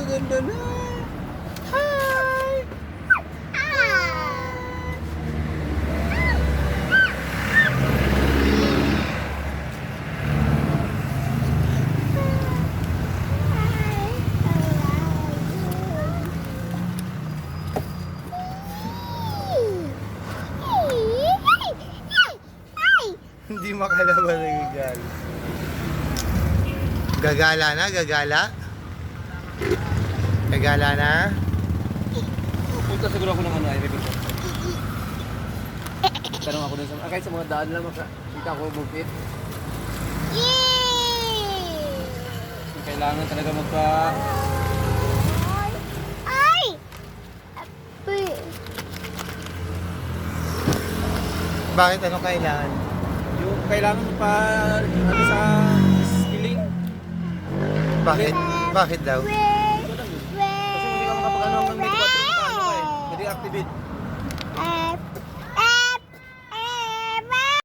ganda na. Hi! Hindi makalaban ng gagala. Gagala na, gagala. Gagala na. Punta siguro ako ng ano, ay may picture. Tanong ako dun sa, kahit sa mga daan lang, makita ko bukit. Kailangan talaga magpa... Ay! Bakit ano kailangan? Yung kailangan magpa... ano sa skilling. Bakit? Bakit daw? Ito lang yun. Kasi hindi ka makapag-ano hanggang may 4 ka ano ka eh. Pwede activate.